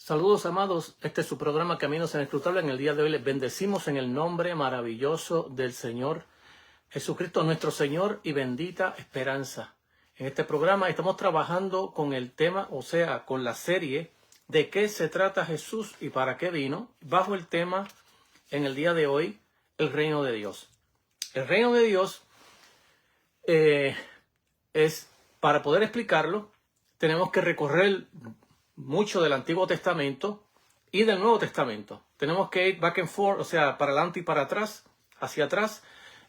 Saludos, amados. Este es su programa Caminos Inescrutables. En el día de hoy les bendecimos en el nombre maravilloso del Señor Jesucristo, nuestro Señor y bendita esperanza. En este programa estamos trabajando con el tema, o sea, con la serie de qué se trata Jesús y para qué vino, bajo el tema en el día de hoy, el reino de Dios. El reino de Dios es, para poder explicarlo, tenemos que recorrer mucho del Antiguo Testamento y del Nuevo Testamento. Tenemos que ir back and forth, o sea, para adelante y para atrás, hacia atrás,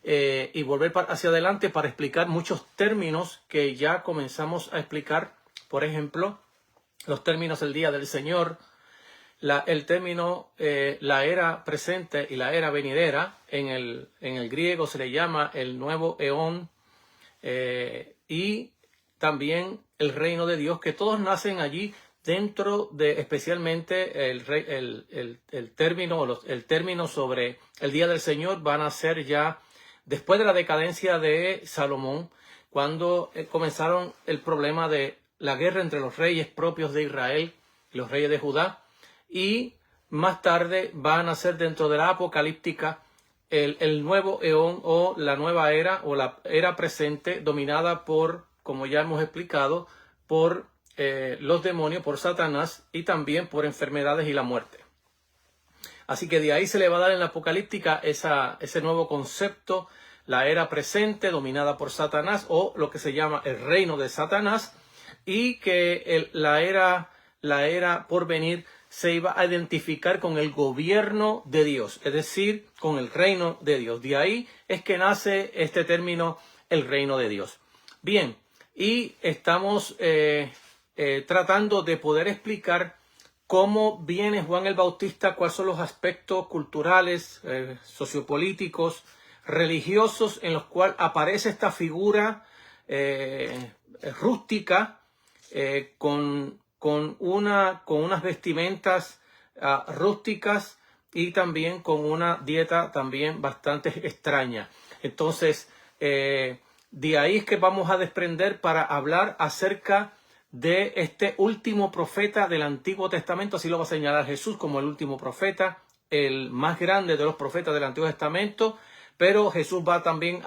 y volver hacia adelante para explicar muchos términos que ya comenzamos a explicar. Por ejemplo, los términos del día del Señor, el término la era presente y la era venidera. En el griego se le llama el nuevo eón, y también el reino de Dios, que todos nacen allí dentro de especialmente el término sobre el día del Señor van a ser ya después de la decadencia de Salomón, cuando comenzaron el problema de la guerra entre los reyes propios de Israel y los reyes de Judá, y más tarde van a ser dentro de la apocalíptica el nuevo eón o la nueva era o la era presente dominada por, como ya hemos explicado, por los demonios, por Satanás y también por enfermedades y la muerte. Así que de ahí se le va a dar en la apocalíptica ese nuevo concepto, la era presente dominada por Satanás, o lo que se llama el reino de Satanás, y que la era por venir se iba a identificar con el gobierno de Dios, es decir, con el reino de Dios. De ahí es que nace este término, el reino de Dios. Bien, y estamos tratando de poder explicar cómo viene Juan el Bautista, cuáles son los aspectos culturales, sociopolíticos, religiosos en los cuales aparece esta figura rústica con unas vestimentas rústicas y también con una dieta también bastante extraña. Entonces, de ahí es que vamos a desprender para hablar acerca de este último profeta del Antiguo Testamento. Así lo va a señalar Jesús como el último profeta, el más grande de los profetas del Antiguo Testamento. Pero Jesús va también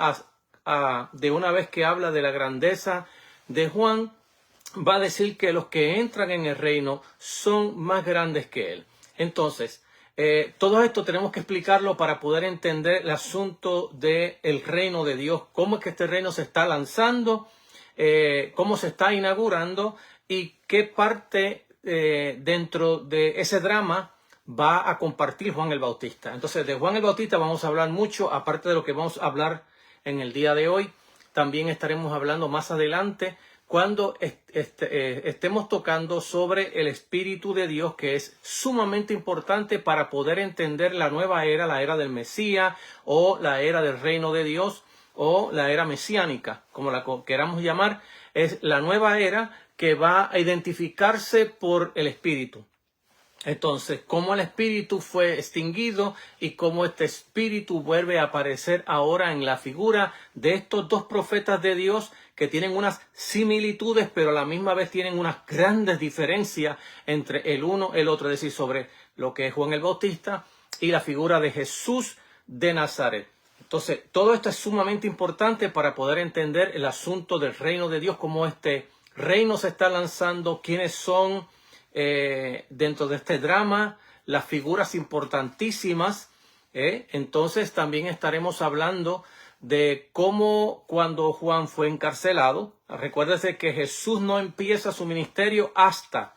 de una vez que habla de la grandeza de Juan, va a decir que los que entran en el reino son más grandes que él. Entonces, todo esto tenemos que explicarlo para poder entender el asunto del reino de Dios, cómo es que este reino se está lanzando, cómo se está inaugurando y qué parte dentro de ese drama va a compartir Juan el Bautista. Entonces, de Juan el Bautista vamos a hablar mucho, aparte de lo que vamos a hablar en el día de hoy. También estaremos hablando más adelante cuando estemos tocando sobre el Espíritu de Dios, que es sumamente importante para poder entender la nueva era, la era del Mesías, o la era del reino de Dios, o la era mesiánica, como la queramos llamar. Es la nueva era que va a identificarse por el Espíritu. Entonces, cómo el Espíritu fue extinguido y cómo este Espíritu vuelve a aparecer ahora en la figura de estos dos profetas de Dios que tienen unas similitudes, pero a la misma vez tienen unas grandes diferencias entre el uno y el otro, es decir, sobre lo que es Juan el Bautista y la figura de Jesús de Nazaret. Entonces, todo esto es sumamente importante para poder entender el asunto del reino de Dios, cómo este reino se está lanzando, quiénes son dentro de este drama, las figuras importantísimas. Entonces también estaremos hablando de cómo cuando Juan fue encarcelado. Recuérdese que Jesús no empieza su ministerio hasta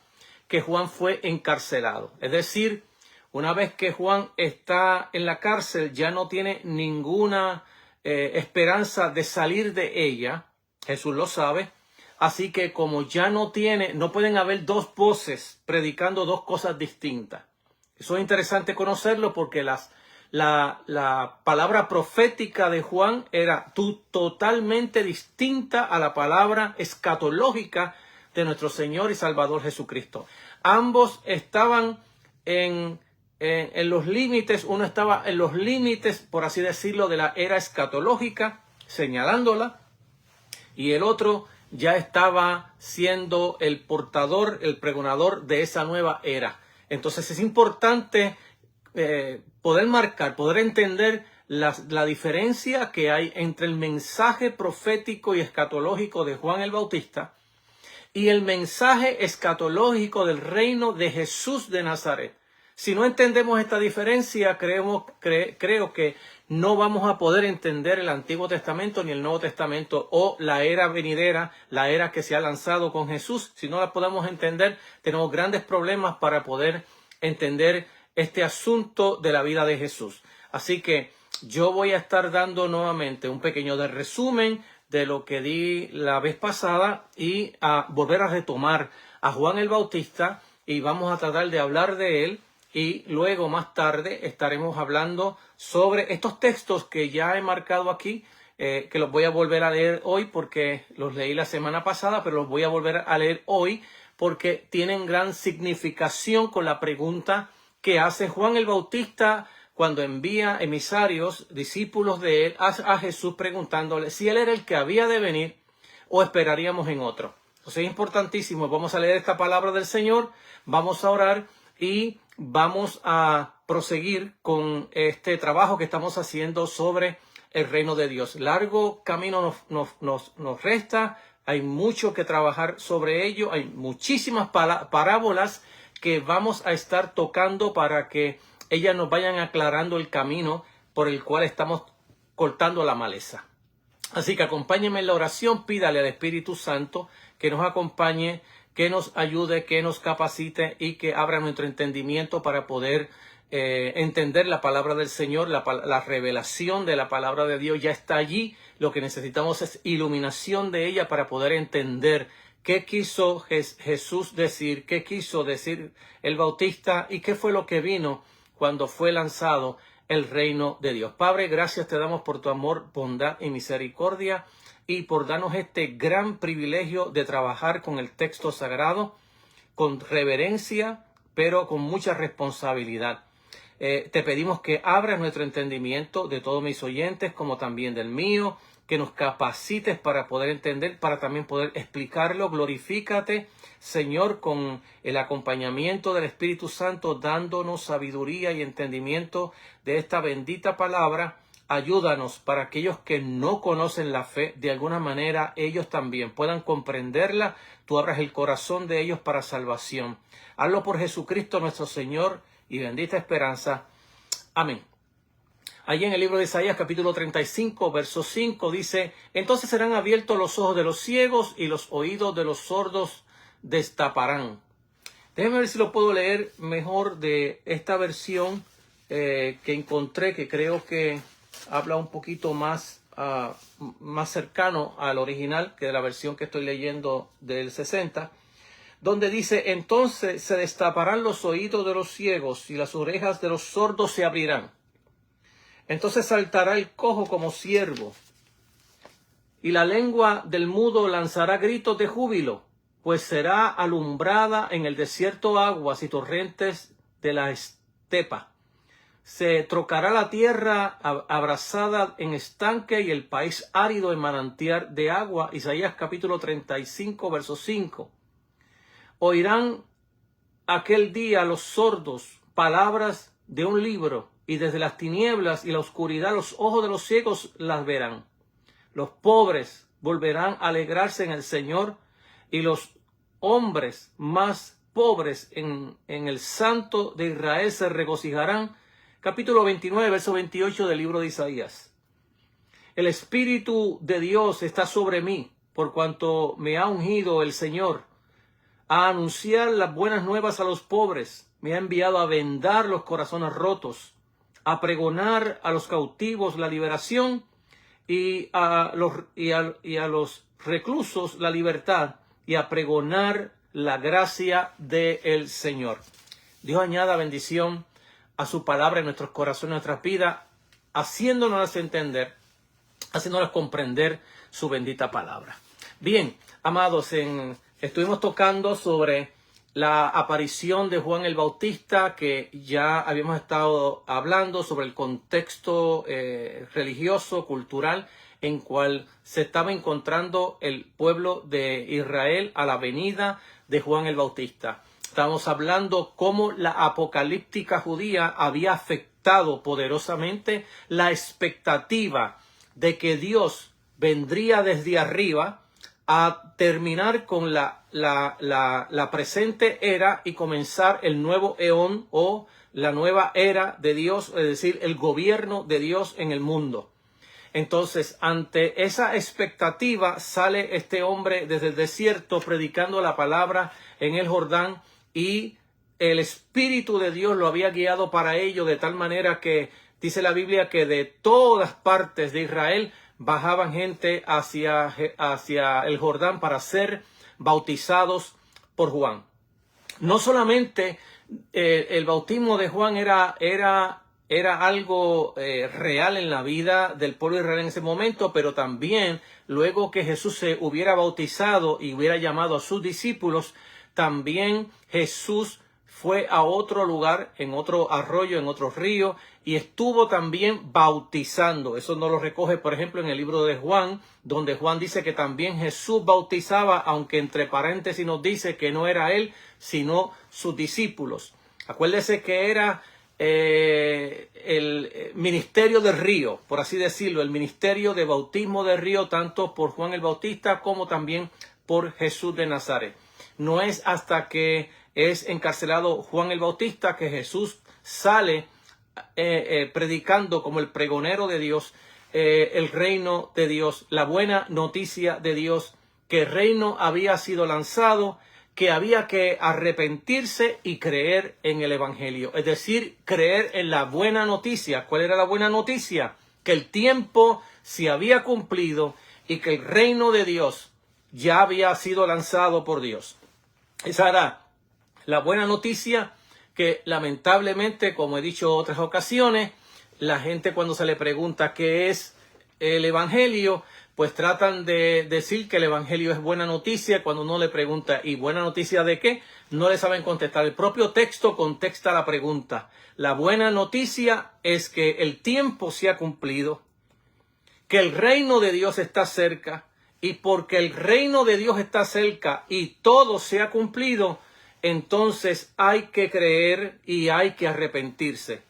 que Juan fue encarcelado. Es decir, una vez que Juan está en la cárcel, ya no tiene ninguna esperanza de salir de ella. Jesús lo sabe. Así que como ya no pueden haber dos voces predicando dos cosas distintas. Eso es interesante conocerlo porque la palabra profética de Juan era totalmente distinta a la palabra escatológica de nuestro Señor y Salvador Jesucristo. Ambos estaban en los límites, uno estaba en los límites, por así decirlo, de la era escatológica, señalándola, y el otro ya estaba siendo el portador, el pregonador de esa nueva era. Entonces es importante poder marcar, poder entender la diferencia que hay entre el mensaje profético y escatológico de Juan el Bautista y el mensaje escatológico del reino de Jesús de Nazaret. Si no entendemos esta diferencia, creo que no vamos a poder entender el Antiguo Testamento ni el Nuevo Testamento o la era venidera, la era que se ha lanzado con Jesús. Si no la podemos entender, tenemos grandes problemas para poder entender este asunto de la vida de Jesús. Así que yo voy a estar dando nuevamente un pequeño resumen de lo que di la vez pasada y a volver a retomar a Juan el Bautista, y vamos a tratar de hablar de él, y luego más tarde estaremos hablando sobre estos textos que ya he marcado aquí, que los voy a volver a leer hoy porque los leí la semana pasada, pero los voy a volver a leer hoy porque tienen gran significación con la pregunta que hace Juan el Bautista cuando envía emisarios, discípulos de él, a Jesús preguntándole si él era el que había de venir o esperaríamos en otro. Entonces es importantísimo. Vamos a leer esta palabra del Señor, vamos a orar y vamos a proseguir con este trabajo que estamos haciendo sobre el reino de Dios. Largo camino nos resta, hay mucho que trabajar sobre ello, hay muchísimas parábolas que vamos a estar tocando para que ellas nos vayan aclarando el camino por el cual estamos cortando la maleza. Así que acompáñenme en la oración, pídale al Espíritu Santo que nos acompañe, que nos ayude, que nos capacite y que abra nuestro entendimiento para poder entender la palabra del Señor. La revelación de la palabra de Dios ya está allí. Lo que necesitamos es iluminación de ella para poder entender qué quiso Jesús decir, qué quiso decir el Bautista y qué fue lo que vino cuando fue lanzado el reino de Dios. Padre, gracias te damos por tu amor, bondad y misericordia y por darnos este gran privilegio de trabajar con el texto sagrado, con reverencia, pero con mucha responsabilidad. Te pedimos que abras nuestro entendimiento de todos mis oyentes, como también del mío, que nos capacites para poder entender, para también poder explicarlo. Glorifícate, Señor, con el acompañamiento del Espíritu Santo, dándonos sabiduría y entendimiento de esta bendita palabra. Ayúdanos para aquellos que no conocen la fe, de alguna manera ellos también puedan comprenderla. Tú abras el corazón de ellos para salvación. Hazlo por Jesucristo nuestro Señor y bendita esperanza. Amén. Allí en el libro de Isaías capítulo 35, verso 5 dice: entonces serán abiertos los ojos de los ciegos y los oídos de los sordos destaparán. Déjenme ver si lo puedo leer mejor de esta versión que encontré, que creo que habla un poquito más cercano al original que de la versión que estoy leyendo del 60, donde dice: entonces se destaparán los oídos de los ciegos y las orejas de los sordos se abrirán. Entonces saltará el cojo como ciervo, y la lengua del mudo lanzará gritos de júbilo, pues será alumbrada en el desierto aguas y torrentes de la estepa. Se trocará la tierra abrasada en estanque y el país árido en manantial de agua. Isaías capítulo 35, verso 5. Oirán aquel día los sordos palabras de un libro, y desde las tinieblas y la oscuridad los ojos de los ciegos las verán. Los pobres volverán a alegrarse en el Señor, y los hombres más pobres en el Santo de Israel se regocijarán. Capítulo 29, verso 28 del libro de Isaías. El Espíritu de Dios está sobre mí, por cuanto me ha ungido el Señor a anunciar las buenas nuevas a los pobres. Me ha enviado a vendar los corazones rotos, a pregonar a los cautivos la liberación y a los reclusos la libertad, y a pregonar la gracia del Señor. Dios añada bendición a su palabra en nuestros corazones, en nuestras vidas, haciéndonos entender, haciéndonos comprender su bendita palabra. Bien, amados, estuvimos tocando sobre la aparición de Juan el Bautista, que ya habíamos estado hablando sobre el contexto religioso, cultural, en cual se estaba encontrando el pueblo de Israel a la venida de Juan el Bautista. Estamos hablando cómo la apocalíptica judía había afectado poderosamente la expectativa de que Dios vendría desde arriba a terminar con la presente era y comenzar el nuevo eón o la nueva era de Dios, es decir, el gobierno de Dios en el mundo. Entonces, ante esa expectativa sale este hombre desde el desierto predicando la palabra en el Jordán, y el Espíritu de Dios lo había guiado para ello, de tal manera que dice la Biblia que de todas partes de Israel bajaban gente hacia el Jordán para ser bautizados por Juan. No solamente el bautismo de Juan era algo real en la vida del pueblo de Israel en ese momento, pero también luego que Jesús se hubiera bautizado y hubiera llamado a sus discípulos, también Jesús fue a otro lugar, en otro arroyo, en otro río, y estuvo también bautizando. Eso no lo recoge, por ejemplo, en el libro de Juan, donde Juan dice que también Jesús bautizaba, aunque entre paréntesis nos dice que no era él, sino sus discípulos. Acuérdese que era el ministerio del río, por así decirlo, el ministerio de bautismo del río, tanto por Juan el Bautista como también por Jesús de Nazaret. No es hasta que es encarcelado Juan el Bautista que Jesús sale predicando como el pregonero de Dios, el reino de Dios, la buena noticia de Dios, que el reino había sido lanzado, que había que arrepentirse y creer en el evangelio, es decir, creer en la buena noticia. ¿Cuál era la buena noticia? Que el tiempo se había cumplido y que el reino de Dios ya había sido lanzado por Dios. Esa era la buena noticia, que lamentablemente, como he dicho en otras ocasiones, la gente cuando se le pregunta qué es el evangelio, pues tratan de decir que el evangelio es buena noticia. Cuando uno le pregunta, ¿y buena noticia de qué?, no le saben contestar. El propio texto contesta la pregunta. La buena noticia es que el tiempo se ha cumplido, que el reino de Dios está cerca, y porque el reino de Dios está cerca y todo se ha cumplido, entonces hay que creer y hay que arrepentirse.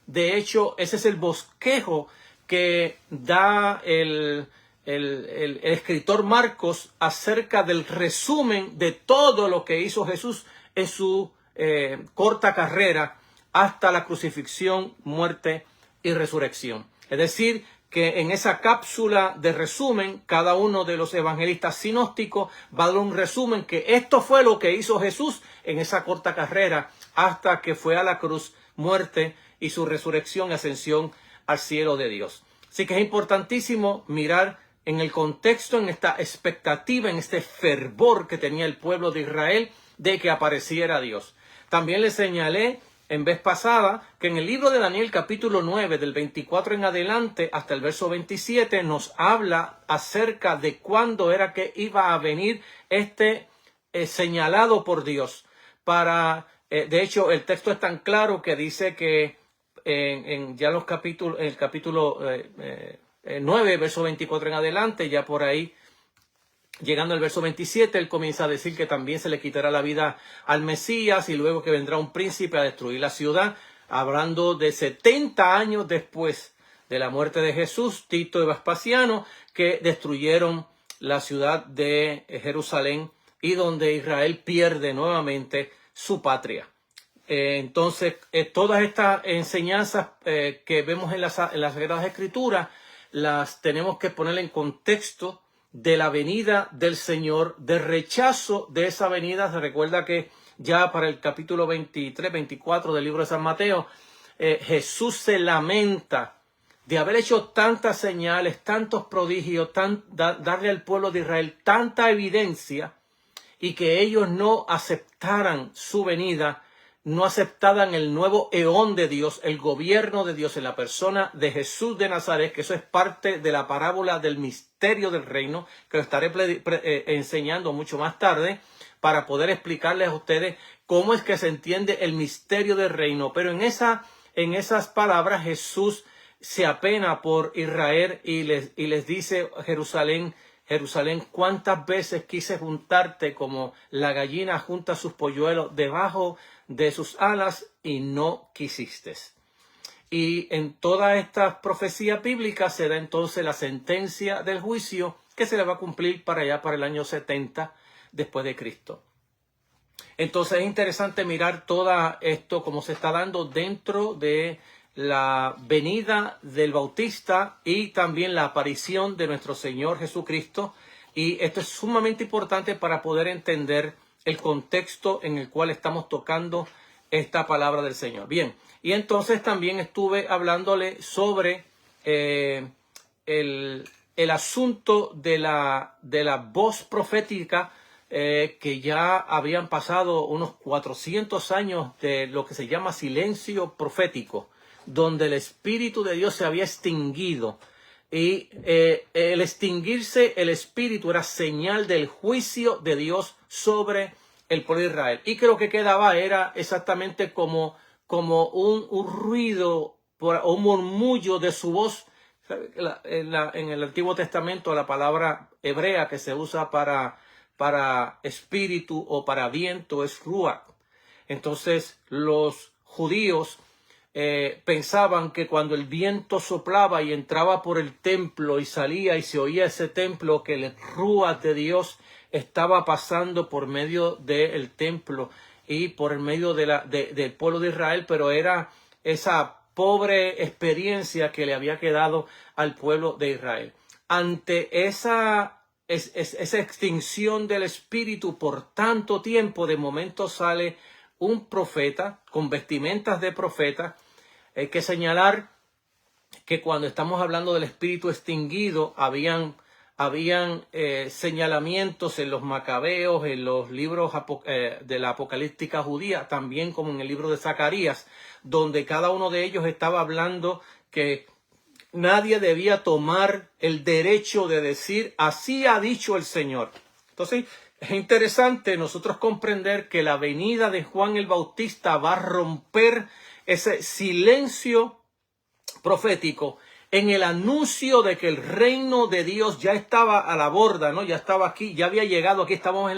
De hecho, ese es el bosquejo que da el escritor Marcos acerca del resumen de todo lo que hizo Jesús en su corta carrera hasta la crucifixión, muerte y resurrección. Es decir, que en esa cápsula de resumen, cada uno de los evangelistas sinópticos va a dar un resumen que esto fue lo que hizo Jesús en esa corta carrera hasta que fue a la cruz, muerte y su resurrección y ascensión al cielo de Dios. Así que es importantísimo mirar en el contexto, en esta expectativa, en este fervor que tenía el pueblo de Israel de que apareciera Dios. También les señalé en vez pasada que en el libro de Daniel capítulo 9 del 24 en adelante hasta el verso 27 nos habla acerca de cuándo era que iba a venir señalado por Dios. De hecho, el texto es tan claro que dice que en el capítulo 9, verso 24 en adelante, ya por ahí, llegando al verso 27, él comienza a decir que también se le quitará la vida al Mesías y luego que vendrá un príncipe a destruir la ciudad, hablando de 70 años después de la muerte de Jesús, Tito y Vespasiano, que destruyeron la ciudad de Jerusalén y donde Israel pierde nuevamente su patria. Entonces, todas estas enseñanzas que vemos en las Sagradas Escrituras las tenemos que poner en contexto de la venida del Señor, de rechazo de esa venida. Se recuerda que ya para el capítulo 23, 24 del libro de San Mateo, Jesús se lamenta de haber hecho tantas señales, tantos prodigios, darle al pueblo de Israel tanta evidencia y que ellos no aceptaran su venida, no aceptaran el nuevo eón de Dios, el gobierno de Dios en la persona de Jesús de Nazaret, que eso es parte de la parábola del misterio del reino, que lo estaré enseñando mucho más tarde, para poder explicarles a ustedes cómo es que se entiende el misterio del reino. Pero en esas palabras Jesús se apena por Israel y les dice: Jerusalén, Jerusalén, cuántas veces quise juntarte como la gallina junta sus polluelos debajo de sus alas y no quisiste. Y en todas estas profecías bíblicas se da entonces la sentencia del juicio que se le va a cumplir para allá, para el año 70 después de Cristo. Entonces es interesante mirar todo esto como se está dando dentro de la venida del Bautista y también la aparición de nuestro Señor Jesucristo. Y esto es sumamente importante para poder entender el contexto en el cual estamos tocando esta palabra del Señor. Bien, y entonces también estuve hablándole sobre el asunto de la voz profética, que ya habían pasado unos 400 años de lo que se llama silencio profético, donde el Espíritu de Dios se había extinguido. Y el extinguirse el Espíritu era señal del juicio de Dios sobre el pueblo de Israel. Y que lo que quedaba era exactamente como un ruido o un murmullo de su voz. En el Antiguo Testamento la palabra hebrea que se usa para espíritu o para viento es ruach. Entonces los judíos pensaban que cuando el viento soplaba y entraba por el templo y salía y se oía ese templo, que el ruach de Dios estaba pasando por medio del templo y por el medio del pueblo de Israel, pero era esa pobre experiencia que le había quedado al pueblo de Israel. Ante esa extinción del espíritu por tanto tiempo, de momento sale un profeta con vestimentas de profeta. Hay que señalar que cuando estamos hablando del espíritu extinguido, habían señalamientos en los macabeos, en los libros de la apocalíptica judía, también como en el libro de Zacarías, donde cada uno de ellos estaba hablando que nadie debía tomar el derecho de decir, así ha dicho el Señor. Entonces, es interesante nosotros comprender que la venida de Juan el Bautista va a romper ese silencio profético en el anuncio de que el reino de Dios ya estaba a la borda, ¿no? Ya estaba aquí, ya había llegado. Aquí estamos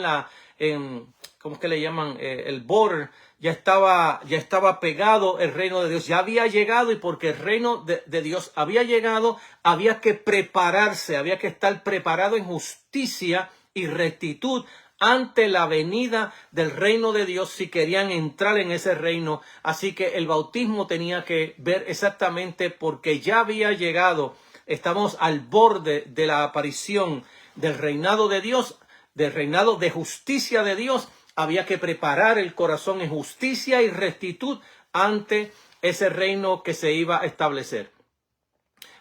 ¿cómo es que le llaman? El border. Ya estaba pegado el reino de Dios. Ya había llegado, y porque el reino de Dios había llegado, había que prepararse, había que estar preparado en justicia y rectitud ante la venida del reino de Dios si querían entrar en ese reino. Así que el bautismo tenía que ver exactamente, porque ya había llegado. Estamos al borde de la aparición del reinado de Dios, del reinado de justicia de Dios. Había que preparar el corazón en justicia y rectitud ante ese reino que se iba a establecer.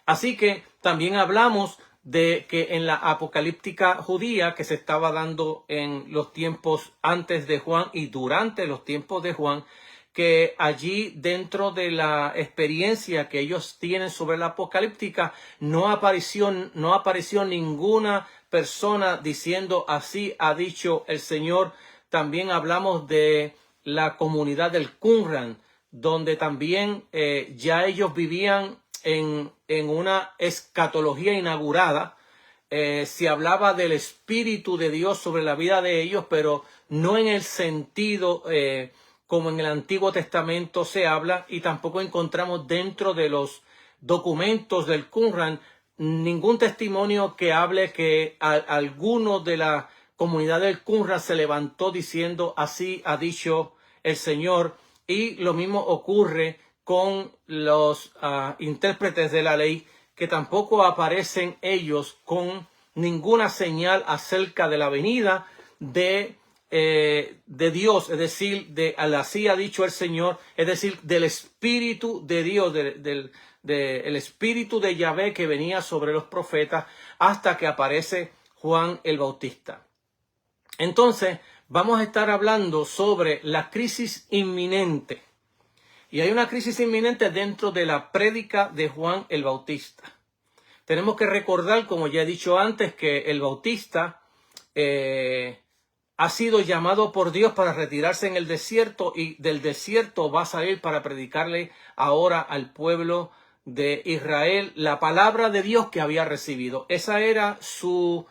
Así que también hablamos de que en la apocalíptica judía que se estaba dando en los tiempos antes de Juan y durante los tiempos de Juan, que allí dentro de la experiencia que ellos tienen sobre la apocalíptica no apareció ninguna persona diciendo, así ha dicho el Señor. También hablamos de la comunidad del Qumran, donde también ya ellos vivían en una escatología inaugurada. Se hablaba del Espíritu de Dios sobre la vida de ellos, pero no en el sentido como en el Antiguo Testamento se habla, y tampoco encontramos dentro de los documentos del Qumran ningún testimonio que hable que alguno de la comunidad del Qumran se levantó diciendo, así ha dicho el Señor. Y lo mismo ocurre con los intérpretes de la ley, que tampoco aparecen ellos con ninguna señal acerca de la venida de Dios, es decir, así ha dicho el Señor, es decir, del Espíritu de Dios, del Espíritu de Yahvé que venía sobre los profetas, hasta que aparece Juan el Bautista. Entonces, vamos a estar hablando sobre la crisis inminente. Y hay una crisis inminente dentro de la prédica de Juan el Bautista. Tenemos que recordar, como ya he dicho antes, que el Bautista ha sido llamado por Dios para retirarse en el desierto, y del desierto va a salir para predicarle ahora al pueblo de Israel la palabra de Dios que había recibido. Esa era su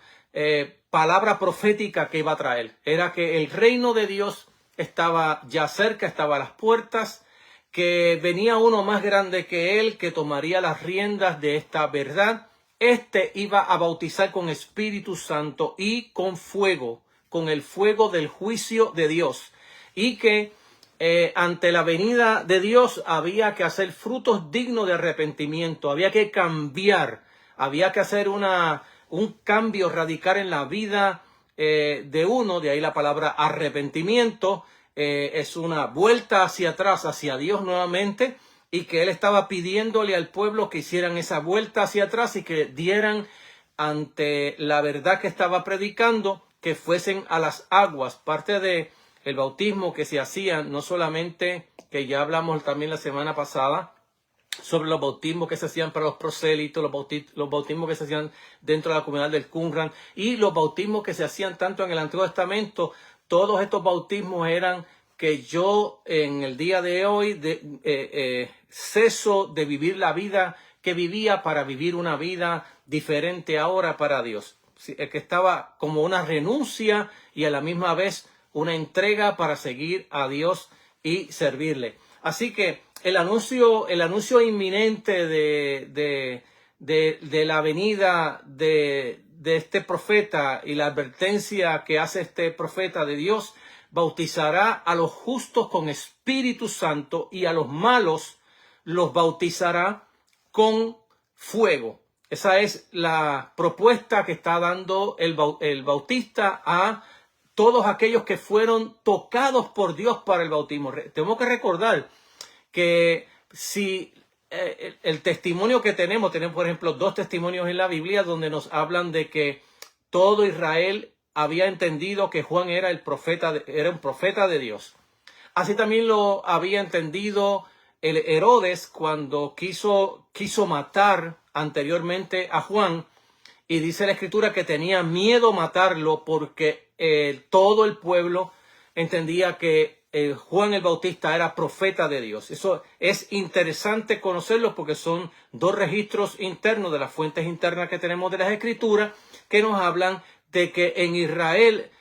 palabra profética que iba a traer. Era que el reino de Dios estaba ya cerca, estaba a las puertas, que venía uno más grande que él, que tomaría las riendas de esta verdad. Este iba a bautizar con Espíritu Santo y con fuego, con el fuego del juicio de Dios. Y que ante la venida de Dios había que hacer frutos dignos de arrepentimiento, había que cambiar, había que hacer un cambio radical en la vida de uno, de ahí la palabra arrepentimiento, es una vuelta hacia atrás, hacia Dios nuevamente, y que él estaba pidiéndole al pueblo que hicieran esa vuelta hacia atrás y que dieran ante la verdad que estaba predicando, que fuesen a las aguas. Parte de el bautismo que se hacía, no solamente, que ya hablamos también la semana pasada, sobre los bautismos que se hacían para los prosélitos, los bautismos que se hacían dentro de la comunidad del Qumran y los bautismos que se hacían tanto en el Antiguo Testamento. Todos estos bautismos eran que yo en el día de hoy ceso de vivir la vida que vivía para vivir una vida diferente ahora para Dios. Que estaba como una renuncia y a la misma vez una entrega para seguir a Dios y servirle. Así que el anuncio inminente de la venida de este profeta y la advertencia que hace este profeta de Dios, bautizará a los justos con Espíritu Santo y a los malos los bautizará con fuego. Esa es la propuesta que está dando el bautista a todos aquellos que fueron tocados por Dios para el bautismo. Tenemos que recordar que si el testimonio que tenemos por ejemplo 2 testimonios en la Biblia donde nos hablan de que todo Israel había entendido que Juan era un profeta de Dios. Así también lo había entendido el Herodes cuando quiso matar anteriormente a Juan, y dice la Escritura que tenía miedo matarlo porque todo el pueblo entendía que Juan el Bautista era profeta de Dios. Eso es interesante conocerlo porque son 2 registros internos de las fuentes internas que tenemos de las Escrituras que nos hablan de que en Israel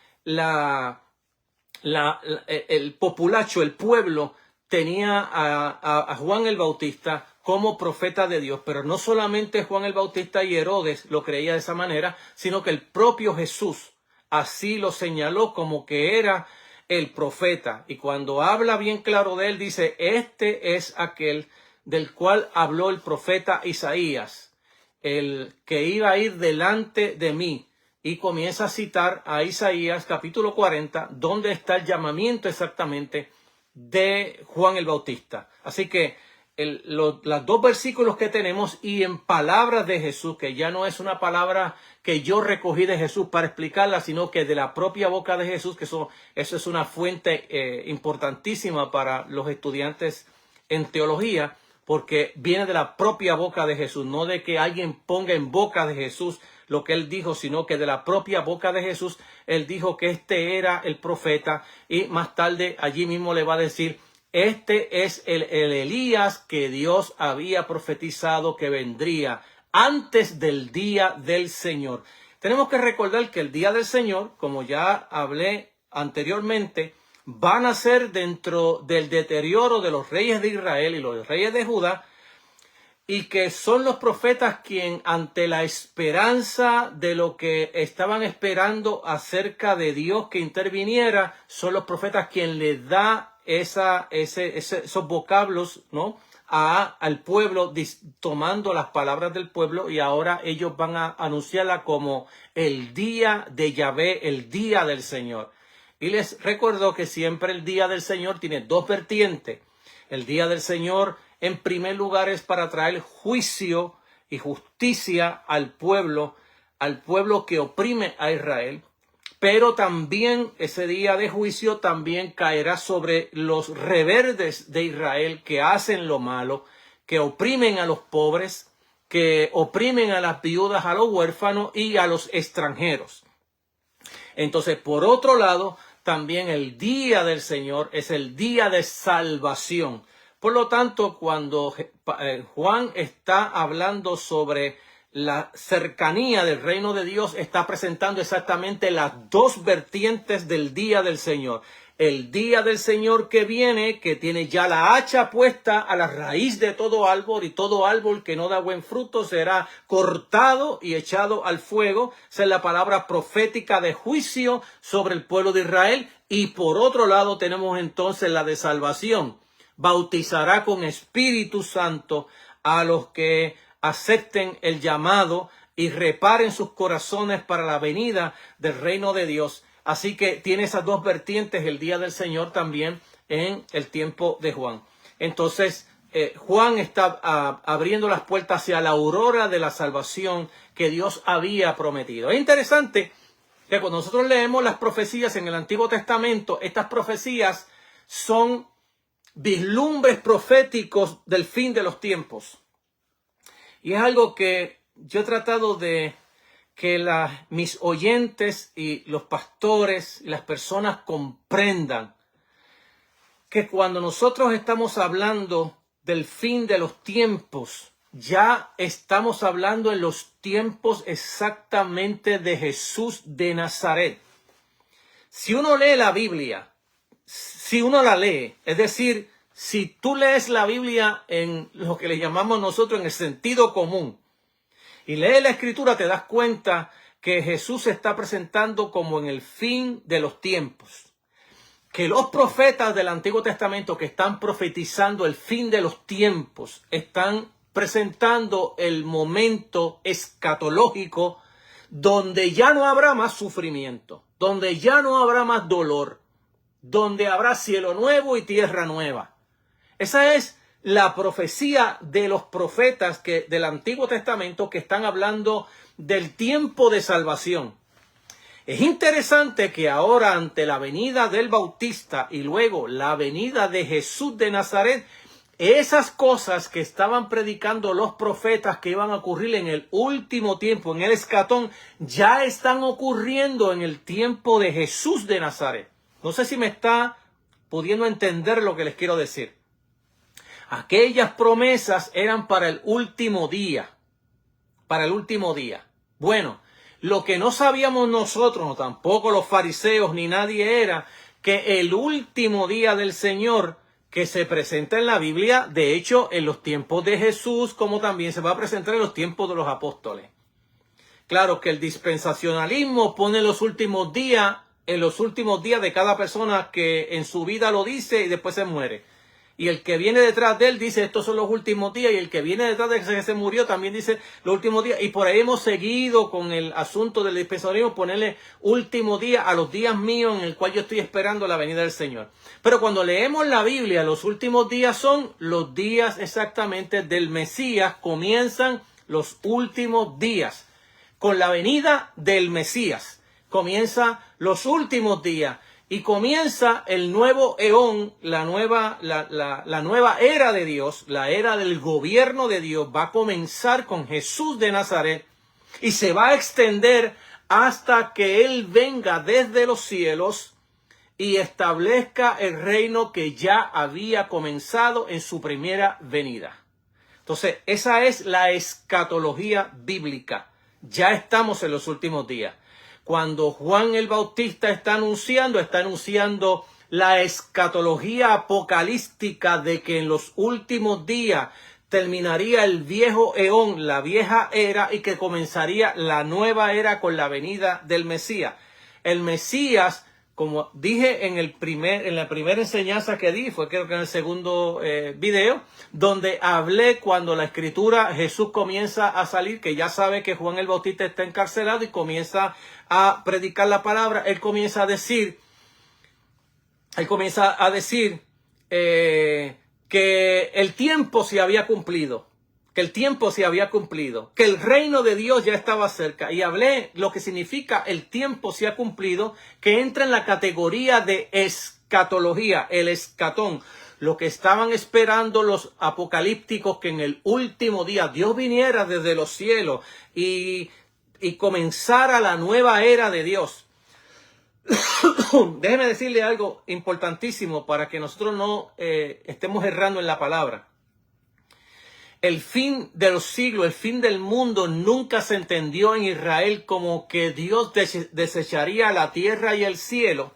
el populacho, el pueblo, tenía a Juan el Bautista como profeta de Dios. Pero no solamente Juan el Bautista y Herodes lo creía de esa manera, sino que el propio Jesús así lo señaló como que era el profeta. Y cuando habla bien claro de él, dice, este es aquel del cual habló el profeta Isaías, el que iba a ir delante de mí. Y comienza a citar a Isaías capítulo 40, donde está el llamamiento exactamente de Juan el Bautista. Así que los 2 versículos que tenemos y en palabras de Jesús, que ya no es una palabra que yo recogí de Jesús para explicarla, sino que de la propia boca de Jesús, que eso es una fuente importantísima para los estudiantes en teología, porque viene de la propia boca de Jesús, no de que alguien ponga en boca de Jesús lo que él dijo, sino que de la propia boca de Jesús, él dijo que este era el profeta, y más tarde allí mismo le va a decir, este es el Elías que Dios había profetizado que vendría antes del día del Señor. Tenemos que recordar que el día del Señor, como ya hablé anteriormente, van a ser dentro del deterioro de los reyes de Israel y los reyes de Judá, y que son los profetas quien, ante la esperanza de lo que estaban esperando acerca de Dios que interviniera, son los profetas quien les da esos vocablos, ¿no?, al pueblo, tomando las palabras del pueblo, y ahora ellos van a anunciarla como el día de Yahvé, el día del Señor. Y les recuerdo que siempre el día del Señor tiene 2 vertientes. El día del Señor, en primer lugar, es para traer juicio y justicia al pueblo que oprime a Israel. Pero también ese día de juicio también caerá sobre los rebeldes de Israel que hacen lo malo, que oprimen a los pobres, que oprimen a las viudas, a los huérfanos y a los extranjeros. Entonces, por otro lado, también el día del Señor es el día de salvación. Por lo tanto, cuando Juan está hablando sobre la cercanía del reino de Dios está presentando exactamente las dos vertientes del día del Señor. El día del Señor que viene, que tiene ya la hacha puesta a la raíz de todo árbol, y todo árbol que no da buen fruto será cortado y echado al fuego. Esa es la palabra profética de juicio sobre el pueblo de Israel. Y por otro lado tenemos entonces la de salvación. Bautizará con Espíritu Santo a los que acepten el llamado y reparen sus corazones para la venida del reino de Dios. Así que tiene esas dos vertientes el día del Señor también en el tiempo de Juan. Entonces, Juan está abriendo las puertas hacia la aurora de la salvación que Dios había prometido. Es interesante que cuando nosotros leemos las profecías en el Antiguo Testamento, estas profecías son vislumbres proféticos del fin de los tiempos. Y es algo que yo he tratado de que mis oyentes y los pastores y las personas comprendan que cuando nosotros estamos hablando del fin de los tiempos, ya estamos hablando en los tiempos exactamente de Jesús de Nazaret. Si uno lee la Biblia, si uno la lee, es decir, si tú lees la Biblia en lo que le llamamos nosotros en el sentido común, y lees la Escritura, te das cuenta que Jesús se está presentando como en el fin de los tiempos. Que los profetas del Antiguo Testamento que están profetizando el fin de los tiempos están presentando el momento escatológico donde ya no habrá más sufrimiento, donde ya no habrá más dolor, donde habrá cielo nuevo y tierra nueva. Esa es la profecía de los profetas del Antiguo Testamento que están hablando del tiempo de salvación. Es interesante que ahora, ante la venida del Bautista y luego la venida de Jesús de Nazaret, esas cosas que estaban predicando los profetas que iban a ocurrir en el último tiempo, en el escatón, ya están ocurriendo en el tiempo de Jesús de Nazaret. No sé si me está pudiendo entender lo que les quiero decir. Aquellas promesas eran para el último día. Para el último día. Bueno, lo que no sabíamos nosotros, no tampoco los fariseos ni nadie, era que el último día del Señor que se presenta en la Biblia, de hecho, en los tiempos de Jesús, como también se va a presentar en los tiempos de los apóstoles. Claro que el dispensacionalismo pone los últimos días en los últimos días de cada persona que en su vida lo dice y después se muere. Y el que viene detrás de él dice estos son los últimos días, y el que viene detrás de que se murió también dice los últimos días. Y por ahí hemos seguido con el asunto del dispensacionalismo, ponerle último día a los días míos en el cual yo estoy esperando la venida del Señor. Pero cuando leemos la Biblia, los últimos días son los días exactamente del Mesías, comienzan los últimos días. Con la venida del Mesías comienza los últimos días. Y comienza el nuevo eón, la nueva era de Dios, la era del gobierno de Dios, va a comenzar con Jesús de Nazaret y se va a extender hasta que Él venga desde los cielos y establezca el reino que ya había comenzado en su primera venida. Entonces, esa es la escatología bíblica. Ya estamos en los últimos días. Cuando Juan el Bautista está anunciando la escatología apocalíptica de que en los últimos días terminaría el viejo eón, la vieja era, y que comenzaría la nueva era con la venida del Mesías. El Mesías, como dije en la primera enseñanza que di, fue creo que en el segundo video, donde hablé cuando la escritura, Jesús comienza a salir, que ya sabe que Juan el Bautista está encarcelado y comienza a predicar la palabra. Él comienza a decir que el tiempo se había cumplido. Que el tiempo se había cumplido, que el reino de Dios ya estaba cerca. Y hablé lo que significa el tiempo se ha cumplido, que entra en la categoría de escatología, el escatón. Lo que estaban esperando los apocalípticos, que en el último día Dios viniera desde los cielos y comenzara la nueva era de Dios. Déjeme decirle algo importantísimo para que nosotros no estemos errando en la palabra. el fin de los siglos, el fin del mundo, nunca se entendió en Israel como que Dios desecharía la tierra y el cielo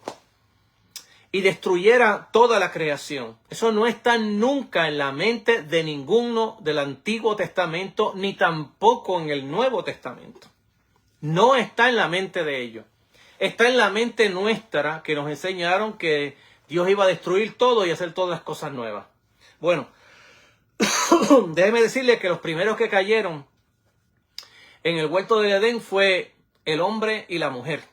y destruyera toda la creación. Eso no está nunca en la mente de ninguno del Antiguo Testamento, ni tampoco en el Nuevo Testamento. No está en la mente de ellos. Está en la mente nuestra, que nos enseñaron que Dios iba a destruir todo y hacer todas las cosas nuevas. Bueno, déjeme decirle que los primeros que cayeron en el huerto del Edén fue el hombre y la mujer.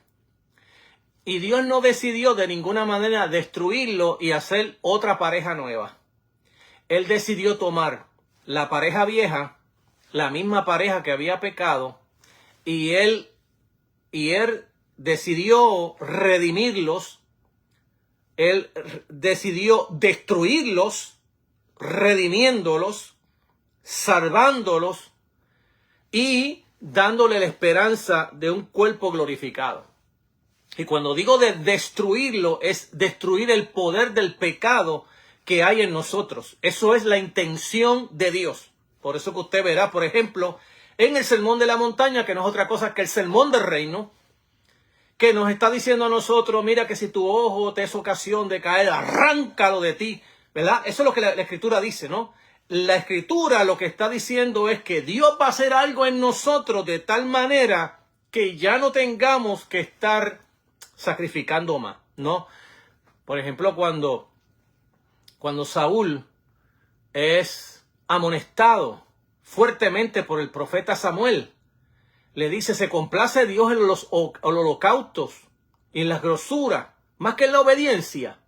Y Dios no decidió de ninguna manera destruirlo y hacer otra pareja nueva. Él decidió tomar la pareja vieja, la misma pareja que había pecado, y él decidió redimirlos. Él decidió destruirlos, redimiéndolos, salvándolos y dándole la esperanza de un cuerpo glorificado. Y cuando digo de destruirlo, es destruir el poder del pecado que hay en nosotros. Eso es la intención de Dios. Por eso que usted verá, por ejemplo, en el Sermón de la Montaña, que no es otra cosa que el Sermón del Reino, que nos está diciendo a nosotros, mira que si tu ojo te es ocasión de caer, arráncalo de ti, ¿verdad? Eso es lo que la Escritura dice, ¿no? La Escritura lo que está diciendo es que Dios va a hacer algo en nosotros de tal manera que ya no tengamos que estar sacrificando más, ¿no? Por ejemplo, cuando Saúl es amonestado fuertemente por el profeta Samuel, le dice, se complace Dios en los holocaustos y en las grosuras, más que en la obediencia.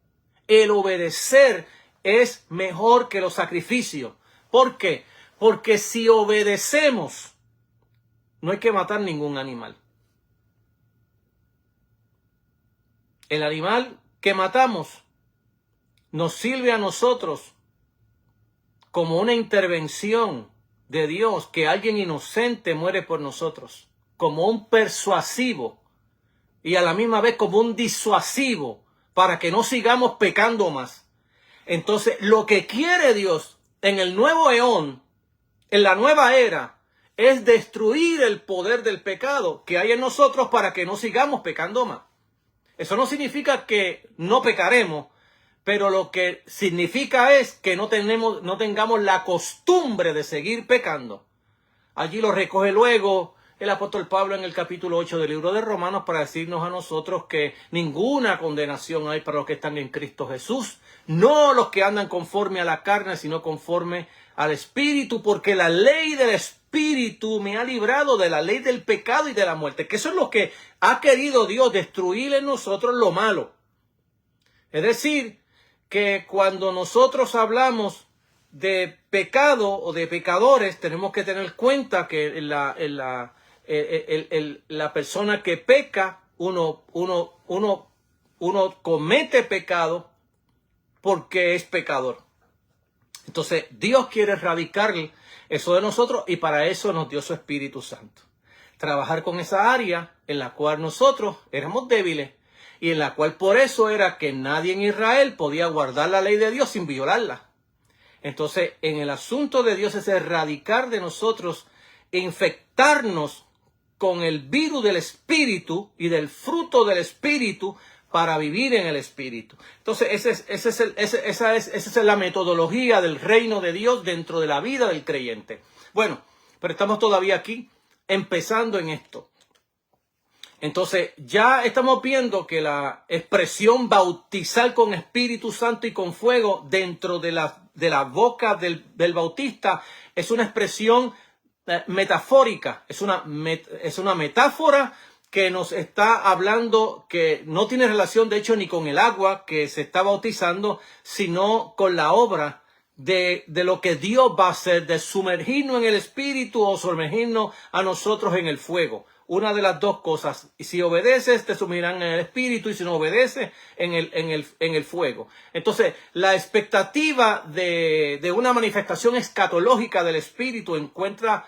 El obedecer es mejor que los sacrificios. ¿Por qué? Porque si obedecemos, no hay que matar ningún animal. El animal que matamos nos sirve a nosotros como una intervención de Dios, que alguien inocente muere por nosotros, como un persuasivo y a la misma vez como un disuasivo para que no sigamos pecando más. Entonces, lo que quiere Dios en el nuevo eón, en la nueva era, es destruir el poder del pecado que hay en nosotros para que no sigamos pecando más. Eso no significa que no pecaremos, pero lo que significa es que no tengamos la costumbre de seguir pecando. Allí lo recoge luego el apóstol Pablo en el capítulo 8 del libro de Romanos para decirnos a nosotros que ninguna condenación hay para los que están en Cristo Jesús, no los que andan conforme a la carne, sino conforme al Espíritu, porque la ley del Espíritu me ha librado de la ley del pecado y de la muerte, que eso es lo que ha querido Dios, destruir en nosotros lo malo. Es decir, que cuando nosotros hablamos de pecado o de pecadores, tenemos que tener en cuenta que la persona que peca, uno comete pecado porque es pecador. Entonces, Dios quiere erradicar eso de nosotros y para eso nos dio su Espíritu Santo. Trabajar con esa área en la cual nosotros éramos débiles y en la cual por eso era que nadie en Israel podía guardar la ley de Dios sin violarla. Entonces, en el asunto de Dios es erradicar de nosotros, infectarnos con el virus del Espíritu y del fruto del Espíritu para vivir en el Espíritu. Entonces, esa es la metodología del reino de Dios dentro de la vida del creyente. Bueno, pero estamos todavía aquí empezando en esto. Entonces, ya estamos viendo que la expresión bautizar con Espíritu Santo y con fuego dentro de la boca del bautista es una expresión metafórica, es una metáfora que nos está hablando que no tiene relación de hecho ni con el agua que se está bautizando, sino con la obra de lo que Dios va a hacer, de sumergirnos en el Espíritu o sumergirnos a nosotros en el fuego. Una de las dos cosas. Y si obedeces, te sumergirán en el Espíritu, y si no obedeces, en el fuego. Entonces, la expectativa de una manifestación escatológica del Espíritu encuentra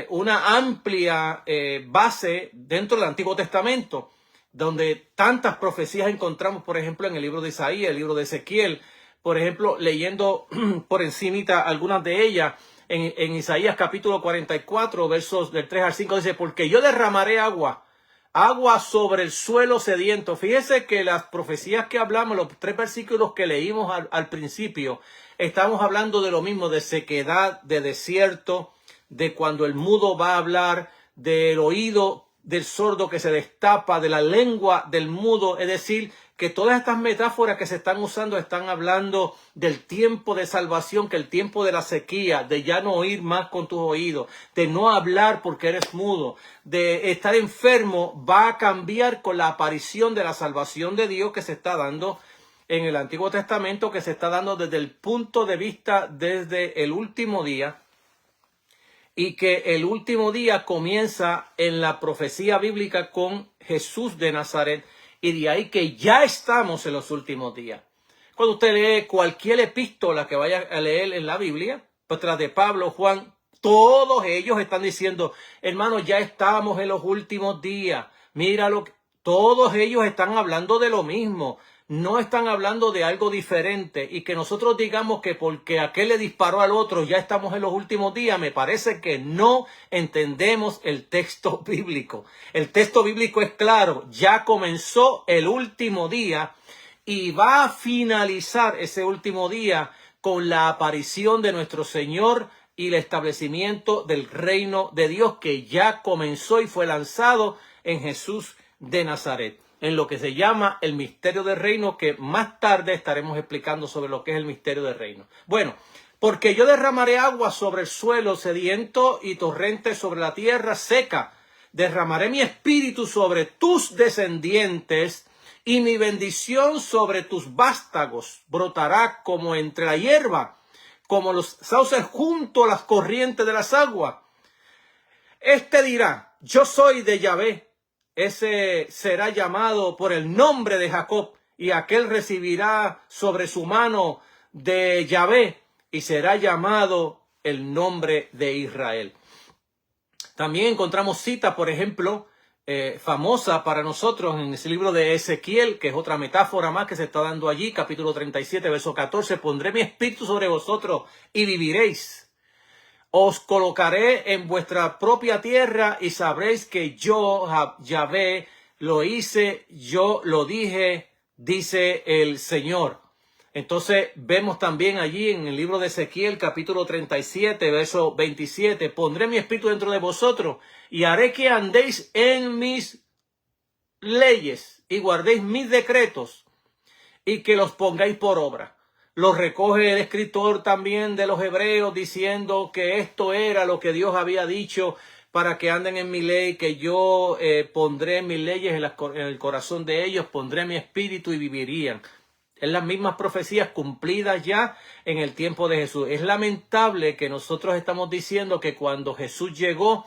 una amplia base dentro del Antiguo Testamento, donde tantas profecías encontramos, por ejemplo, en el libro de Isaías, el libro de Ezequiel, por ejemplo, leyendo por encimita algunas de ellas, en Isaías capítulo 44, versos del 3 al 5, dice, porque yo derramaré agua sobre el suelo sediento. Fíjese que las profecías que hablamos, los 3 versículos que leímos al principio, estamos hablando de lo mismo, de sequedad, de desierto, de cuando el mudo va a hablar, del oído del sordo que se destapa, de la lengua del mudo. Es decir, que todas estas metáforas que se están usando están hablando del tiempo de salvación, que el tiempo de la sequía, de ya no oír más con tus oídos, de no hablar porque eres mudo, de estar enfermo, va a cambiar con la aparición de la salvación de Dios que se está dando en el Antiguo Testamento, que se está dando desde el punto de vista desde el último día, y que el último día comienza en la profecía bíblica con Jesús de Nazaret, y de ahí que ya estamos en los últimos días. Cuando usted lee cualquier epístola que vaya a leer en la Biblia, pues tras de Pablo, Juan, todos ellos están diciendo, hermanos, ya estamos en los últimos días. Míralo, todos ellos están hablando de lo mismo. No están hablando de algo diferente, y que nosotros digamos que porque aquel le disparó al otro ya estamos en los últimos días, me parece que no entendemos el texto bíblico. El texto bíblico es claro, ya comenzó el último día y va a finalizar ese último día con la aparición de nuestro Señor y el establecimiento del reino de Dios que ya comenzó y fue lanzado en Jesús de Nazaret, en lo que se llama el misterio del reino, que más tarde estaremos explicando sobre lo que es el misterio del reino. Bueno, porque yo derramaré agua sobre el suelo sediento y torrentes sobre la tierra seca. Derramaré mi espíritu sobre tus descendientes y mi bendición sobre tus vástagos. Brotará como entre la hierba, como los sauces junto a las corrientes de las aguas. Este dirá, yo soy de Yahvé. Ese será llamado por el nombre de Jacob, y aquel recibirá sobre su mano de Yahvé, y será llamado el nombre de Israel. También encontramos cita, por ejemplo, famosa para nosotros en ese libro de Ezequiel, que es otra metáfora más que se está dando allí, capítulo 37, verso 14, pondré mi espíritu sobre vosotros y viviréis. Os colocaré en vuestra propia tierra y sabréis que yo, Yahvé, lo hice, yo lo dije, dice el Señor. Entonces vemos también allí en el libro de Ezequiel, capítulo 37, verso 27, pondré mi espíritu dentro de vosotros y haré que andéis en mis leyes y guardéis mis decretos y que los pongáis por obra. Lo recoge el escritor también de los Hebreos diciendo que esto era lo que Dios había dicho para que anden en mi ley, que yo pondré mis leyes en el corazón de ellos, pondré mi espíritu y vivirían. Es las mismas profecías cumplidas ya en el tiempo de Jesús. Es lamentable que nosotros estamos diciendo que cuando Jesús llegó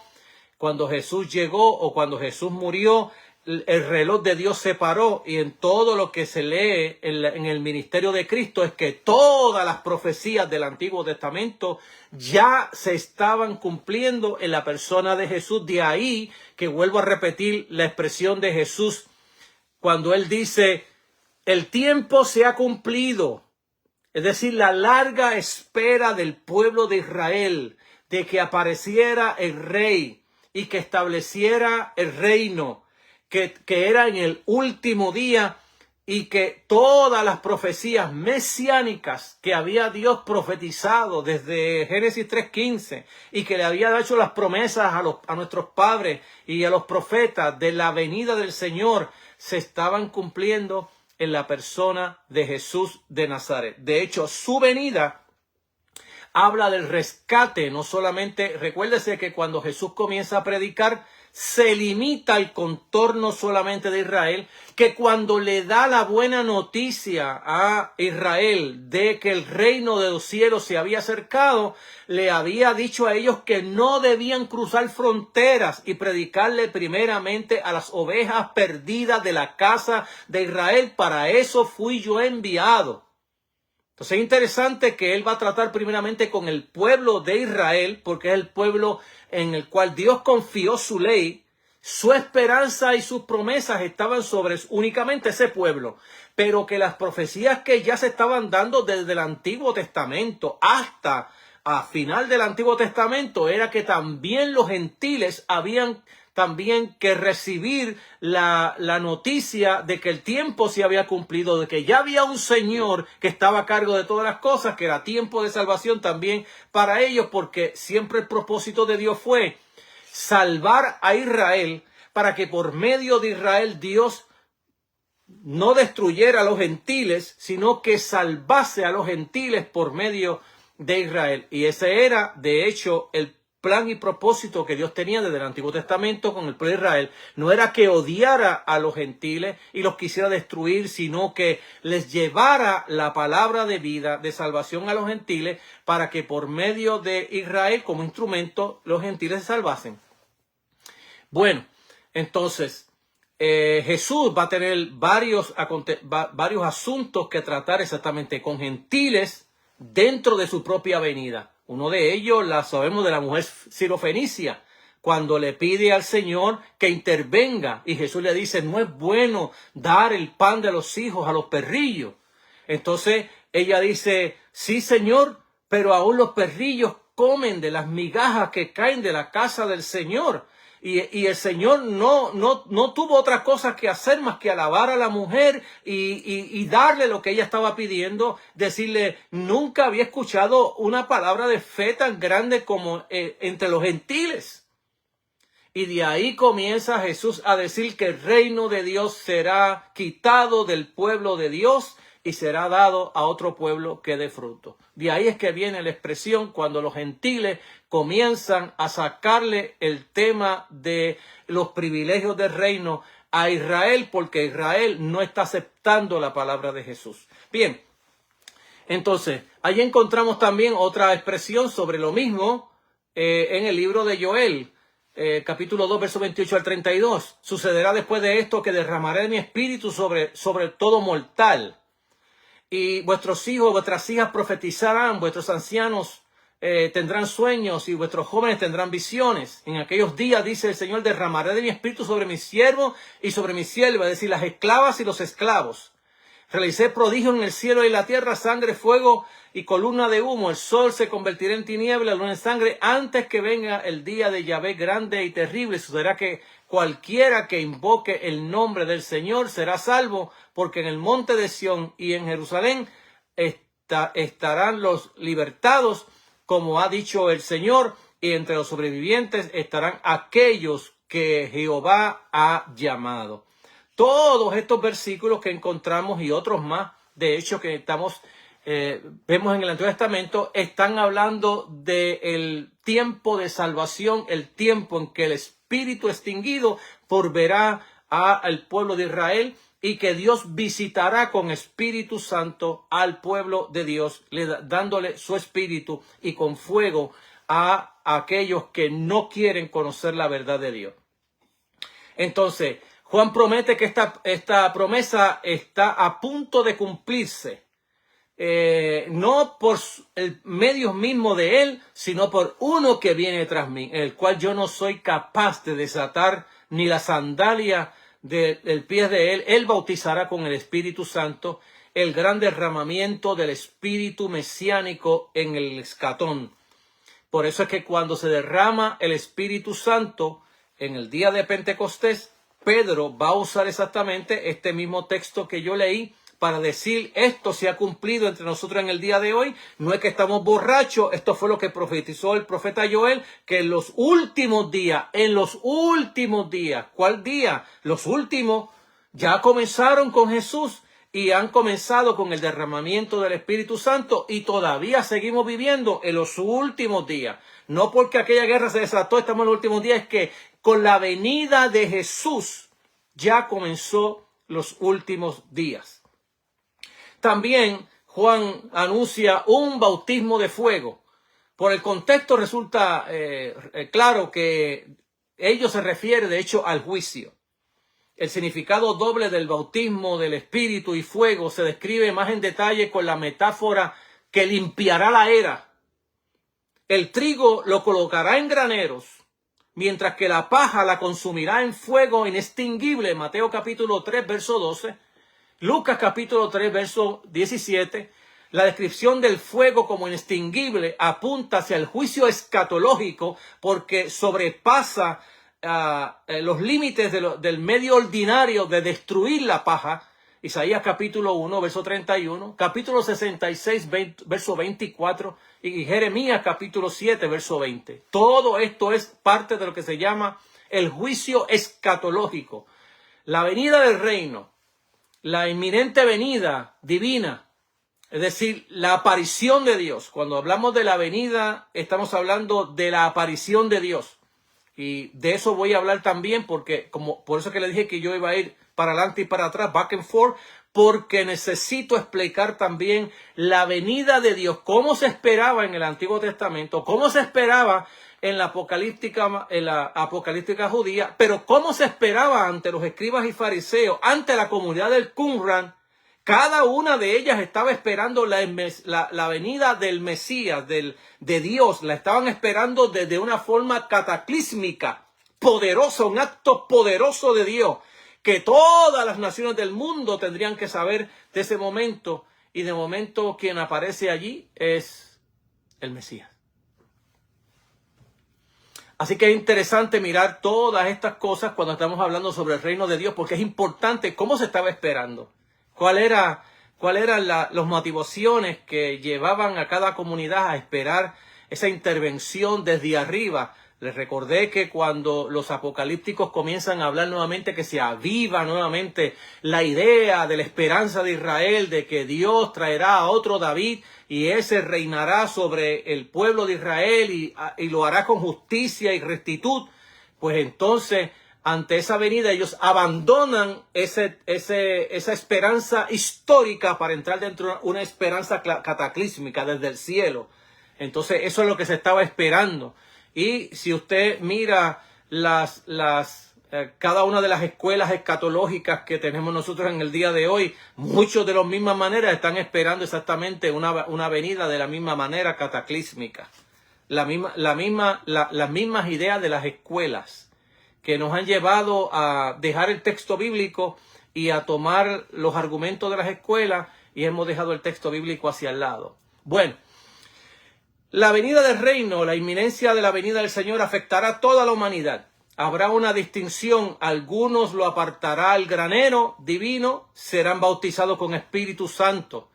o cuando Jesús murió, el reloj de Dios se paró, y en todo lo que se lee en el ministerio de Cristo es que todas las profecías del Antiguo Testamento ya se estaban cumpliendo en la persona de Jesús. De ahí que vuelvo a repetir la expresión de Jesús cuando él dice, el tiempo se ha cumplido. Es decir, la larga espera del pueblo de Israel de que apareciera el rey y que estableciera el reino, que era en el último día, y que todas las profecías mesiánicas que había Dios profetizado desde Génesis 3:15 y que le había hecho las promesas a nuestros padres y a los profetas de la venida del Señor se estaban cumpliendo en la persona de Jesús de Nazaret. De hecho, su venida habla del rescate, no solamente, recuérdese que cuando Jesús comienza a predicar, se limita el contorno solamente de Israel, que cuando le da la buena noticia a Israel de que el reino de los cielos se había acercado, le había dicho a ellos que no debían cruzar fronteras y predicarle primeramente a las ovejas perdidas de la casa de Israel. Para eso fui yo enviado. Entonces es interesante que él va a tratar primeramente con el pueblo de Israel, porque es el pueblo en el cual Dios confió su ley. Su esperanza y sus promesas estaban sobre únicamente ese pueblo, pero que las profecías que ya se estaban dando desde el Antiguo Testamento hasta a final del Antiguo Testamento era que también los gentiles habían también que recibir la noticia de que el tiempo se había cumplido, de que ya había un Señor que estaba a cargo de todas las cosas, que era tiempo de salvación también para ellos, porque siempre el propósito de Dios fue salvar a Israel para que por medio de Israel Dios no destruyera a los gentiles, sino que salvase a los gentiles por medio de Israel. Y ese era, de hecho, el plan y propósito que Dios tenía desde el Antiguo Testamento con el pueblo de Israel. No era que odiara a los gentiles y los quisiera destruir, sino que les llevara la palabra de vida, de salvación a los gentiles, para que por medio de Israel como instrumento los gentiles se salvasen. Bueno, entonces Jesús va a tener varios asuntos que tratar exactamente con gentiles dentro de su propia venida. Uno de ellos la sabemos de la mujer sirofenicia, cuando le pide al Señor que intervenga y Jesús le dice, no es bueno dar el pan de los hijos a los perrillos. Entonces ella dice, sí Señor, pero aún los perrillos comen de las migajas que caen de la casa del Señor. Y el Señor no tuvo otra cosa que hacer más que alabar a la mujer y darle lo que ella estaba pidiendo, decirle, nunca había escuchado una palabra de fe tan grande como entre los gentiles. Y de ahí comienza Jesús a decir que el reino de Dios será quitado del pueblo de Dios y será dado a otro pueblo que dé fruto. De ahí es que viene la expresión cuando los gentiles comienzan a sacarle el tema de los privilegios del reino a Israel, porque Israel no está aceptando la palabra de Jesús. Bien, entonces, ahí encontramos también otra expresión sobre lo mismo en el libro de Joel. Capítulo 2, verso 28 al 32. Sucederá después de esto que derramaré mi espíritu sobre todo mortal. Y vuestros hijos, vuestras hijas profetizarán, vuestros ancianos tendrán sueños y vuestros jóvenes tendrán visiones. En aquellos días, dice el Señor, derramaré de mi espíritu sobre mis siervos y sobre mis siervas, es decir, las esclavas y los esclavos. Realicé prodigios en el cielo y en la tierra, sangre, fuego y columna de humo. El sol se convertirá en tiniebla, la luna en sangre, antes que venga el día de Yahvé grande y terrible. Sucederá que cualquiera que invoque el nombre del Señor será salvo, porque en el monte de Sión y en Jerusalén estarán los libertados, como ha dicho el Señor, y entre los sobrevivientes estarán aquellos que Jehová ha llamado. Todos estos versículos que encontramos y otros más, de hecho, que vemos en el Antiguo Testamento, están hablando del tiempo de salvación, el tiempo en que el Espíritu extinguido volverá al pueblo de Israel y que Dios visitará con Espíritu Santo al pueblo de Dios, dándole su Espíritu y con fuego a aquellos que no quieren conocer la verdad de Dios. Entonces, Juan promete que esta promesa está a punto de cumplirse, no por el medio mismo de él, sino por uno que viene tras mí, el cual yo no soy capaz de desatar ni la sandalia del pie de él. Él bautizará con el Espíritu Santo, el gran derramamiento del Espíritu mesiánico en el escatón. Por eso es que cuando se derrama el Espíritu Santo en el día de Pentecostés, Pedro va a usar exactamente este mismo texto que yo leí para decir, esto se ha cumplido entre nosotros en el día de hoy. No es que estamos borrachos, esto fue lo que profetizó el profeta Joel, que en los últimos días, ¿cuál día? Los últimos ya comenzaron con Jesús y han comenzado con el derramamiento del Espíritu Santo y todavía seguimos viviendo en los últimos días. No porque aquella guerra se desató, estamos en los últimos días, es que con la venida de Jesús ya comenzó los últimos días. También Juan anuncia un bautismo de fuego. Por el contexto resulta claro que ello se refiere de hecho al juicio. El significado doble del bautismo del Espíritu y fuego se describe más en detalle con la metáfora que limpiará la era. El trigo lo colocará en graneros, mientras que la paja la consumirá en fuego inextinguible. Mateo capítulo 3, verso 12. Lucas capítulo 3, verso 17. La descripción del fuego como inextinguible apunta hacia el juicio escatológico porque sobrepasa los límites del medio ordinario de destruir la paja. Isaías capítulo 1, verso 31, capítulo 66, verso 24 y Jeremías capítulo 7, verso 20. Todo esto es parte de lo que se llama el juicio escatológico. La venida del reino, la inminente venida divina, es decir, la aparición de Dios. Cuando hablamos de la venida, estamos hablando de la aparición de Dios. Y de eso voy a hablar también porque, por eso que le dije que yo iba a ir para adelante y para atrás, back and forth, porque necesito explicar también la venida de Dios, cómo se esperaba en el Antiguo Testamento, cómo se esperaba en la apocalíptica judía, pero cómo se esperaba ante los escribas y fariseos, ante la comunidad del Qumran. Cada una de ellas estaba esperando la venida del Mesías, de Dios. La estaban esperando desde una forma cataclísmica, poderosa, un acto poderoso de Dios, que todas las naciones del mundo tendrían que saber de ese momento. Y de momento quien aparece allí es el Mesías. Así que es interesante mirar todas estas cosas cuando estamos hablando sobre el reino de Dios, porque es importante cómo se estaba esperando. ¿Cuáles eran las motivaciones que llevaban a cada comunidad a esperar esa intervención desde arriba? Les recordé que cuando los apocalípticos comienzan a hablar nuevamente, que se aviva nuevamente la idea de la esperanza de Israel, de que Dios traerá a otro David y ese reinará sobre el pueblo de Israel y lo hará con justicia y rectitud, pues entonces ante esa venida ellos abandonan esa esperanza histórica para entrar dentro de una esperanza cataclísmica desde el cielo. Entonces eso es lo que se estaba esperando. Y si usted mira cada una de las escuelas escatológicas que tenemos nosotros en el día de hoy, muchos de las mismas maneras están esperando exactamente una venida de la misma manera cataclísmica. Las mismas ideas de las escuelas que nos han llevado a dejar el texto bíblico y a tomar los argumentos de las escuelas y hemos dejado el texto bíblico hacia el lado. Bueno, la venida del reino, la inminencia de la venida del Señor afectará a toda la humanidad. Habrá una distinción, algunos lo apartará al granero divino, serán bautizados con Espíritu Santo.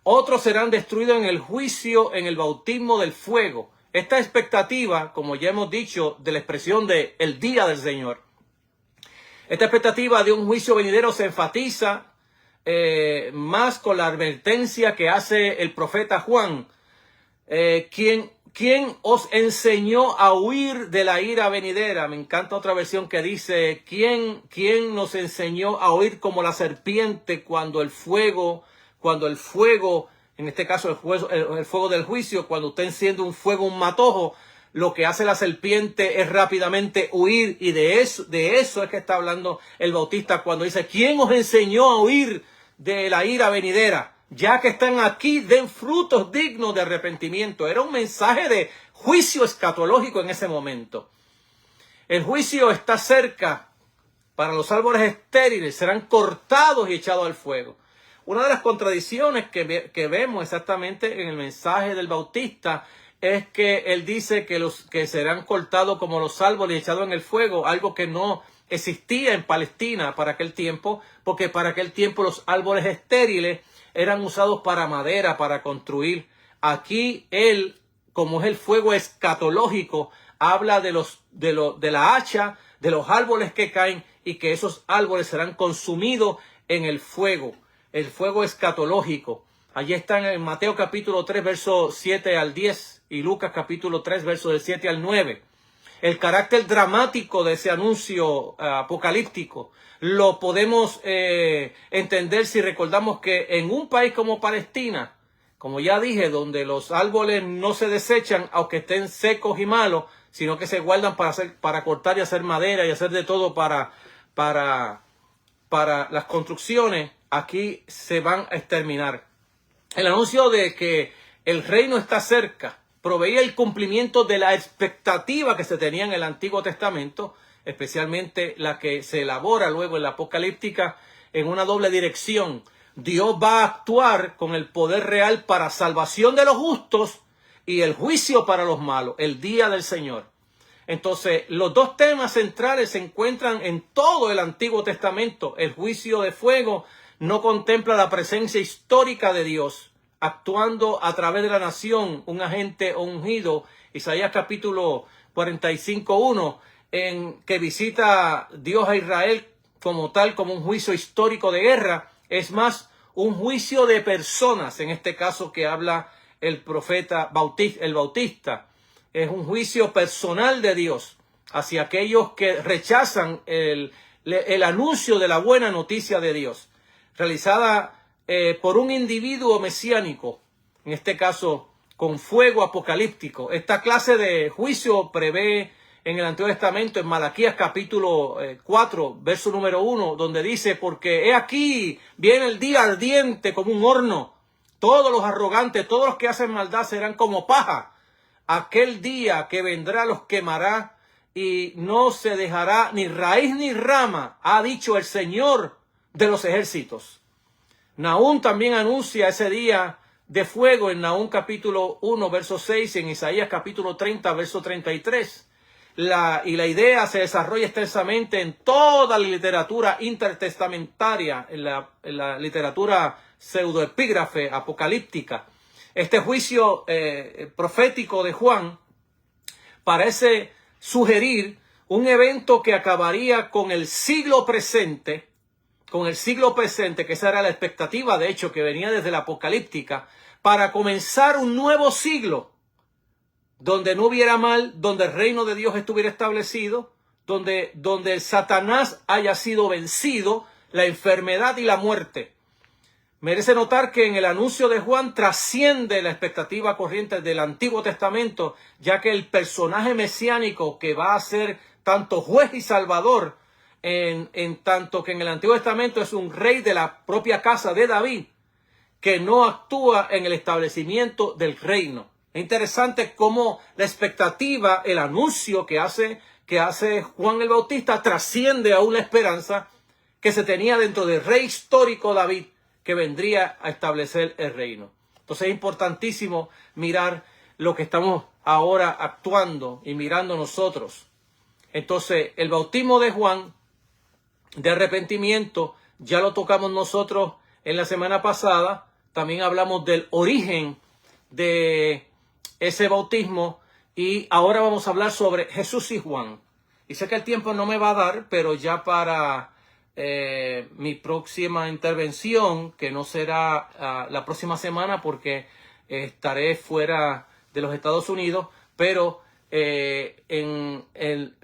Otros serán destruidos en el juicio, en el bautismo del fuego. Esta expectativa, como ya hemos dicho, de la expresión de el día del Señor. Esta expectativa de un juicio venidero se enfatiza más con la advertencia que hace el profeta Juan. ¿Quién os enseñó a huir de la ira venidera? Me encanta otra versión que dice, ¿quién nos enseñó a huir como la serpiente cuando el fuego, en este caso el fuego del juicio, cuando usted enciende un fuego, un matojo, lo que hace la serpiente es rápidamente huir, y de eso es que está hablando el Bautista cuando dice, ¿quién os enseñó a huir de la ira venidera? Ya que están aquí, den frutos dignos de arrepentimiento. Era un mensaje de juicio escatológico en ese momento. El juicio está cerca. Para los árboles estériles serán cortados y echados al fuego. Una de las contradicciones que vemos exactamente en el mensaje del Bautista es que él dice que serán cortados como los árboles y echados en el fuego, algo que no existía en Palestina para aquel tiempo, porque para aquel tiempo los árboles estériles eran usados para madera, para construir. Aquí él, como es el fuego escatológico, habla de la hacha, de los árboles que caen y que esos árboles serán consumidos en el fuego escatológico. Allí están en Mateo capítulo 3, versos 7 al 10 y Lucas capítulo 3, versos del 7 al 9. El carácter dramático de ese anuncio apocalíptico lo podemos entender si recordamos que en un país como Palestina, como ya dije, donde los árboles no se desechan aunque estén secos y malos, sino que se guardan para cortar y hacer madera y hacer de todo para las construcciones, aquí se van a exterminar. El anuncio de que el reino está cerca proveía el cumplimiento de la expectativa que se tenía en el Antiguo Testamento, especialmente la que se elabora luego en la Apocalíptica, en una doble dirección. Dios va a actuar con el poder real para salvación de los justos y el juicio para los malos, el día del Señor. Entonces, los dos temas centrales se encuentran en todo el Antiguo Testamento. El juicio de fuego no contempla la presencia histórica de Dios actuando a través de la nación, un agente ungido, Isaías capítulo 45:1, en que visita Dios a Israel como tal, como un juicio histórico de guerra. Es más, un juicio de personas, en este caso que habla el profeta el Bautista. Es un juicio personal de Dios hacia aquellos que rechazan el anuncio de la buena noticia de Dios, realizada por un individuo mesiánico, en este caso con fuego apocalíptico. Esta clase de juicio prevé en el Antiguo Testamento, en Malaquías capítulo 4, verso número 1, donde dice: porque he aquí, viene el día ardiente como un horno, todos los arrogantes, todos los que hacen maldad serán como paja. Aquel día que vendrá los quemará y no se dejará ni raíz ni rama, ha dicho el Señor de los ejércitos. Nahum también anuncia ese día de fuego en Nahum capítulo 1, verso 6, en Isaías capítulo 30, verso 33. Y la idea se desarrolla extensamente en toda la literatura intertestamentaria, en la literatura pseudoepígrafe apocalíptica. Este juicio profético de Juan parece sugerir un evento que acabaría con el siglo presente, que esa era la expectativa, de hecho, que venía desde la apocalíptica, para comenzar un nuevo siglo, donde no hubiera mal, donde el reino de Dios estuviera establecido, donde Satanás haya sido vencido, la enfermedad y la muerte. Merece notar que en el anuncio de Juan trasciende la expectativa corriente del Antiguo Testamento, ya que el personaje mesiánico que va a ser tanto juez y salvador, en tanto que en el Antiguo Testamento es un rey de la propia casa de David, que no actúa en el establecimiento del reino. Es interesante cómo la expectativa, el anuncio que hace Juan el Bautista trasciende aún la esperanza que se tenía dentro del rey histórico David, que vendría a establecer el reino. Entonces es importantísimo mirar lo que estamos ahora actuando y mirando nosotros. Entonces el bautismo de Juan de arrepentimiento ya lo tocamos nosotros en la semana pasada. También hablamos del origen de ese bautismo y ahora vamos a hablar sobre Jesús y Juan. Y sé que el tiempo no me va a dar, pero ya para mi próxima intervención, que no será la próxima semana porque estaré fuera de los Estados Unidos, pero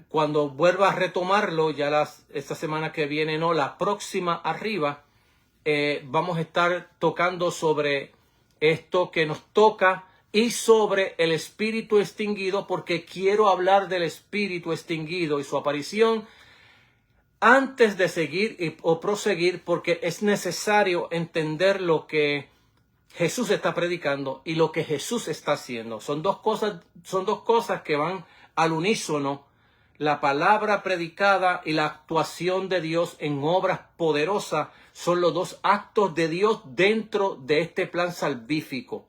cuando vuelva a retomarlo, ya esta semana que viene, no, la próxima arriba, vamos a estar tocando sobre esto que nos toca y sobre el espíritu extinguido, porque quiero hablar del espíritu extinguido y su aparición antes de seguir o proseguir, porque es necesario entender lo que Jesús está predicando y lo que Jesús está haciendo. Son dos cosas que van al unísono: la palabra predicada y la actuación de Dios en obras poderosas son los dos actos de Dios dentro de este plan salvífico.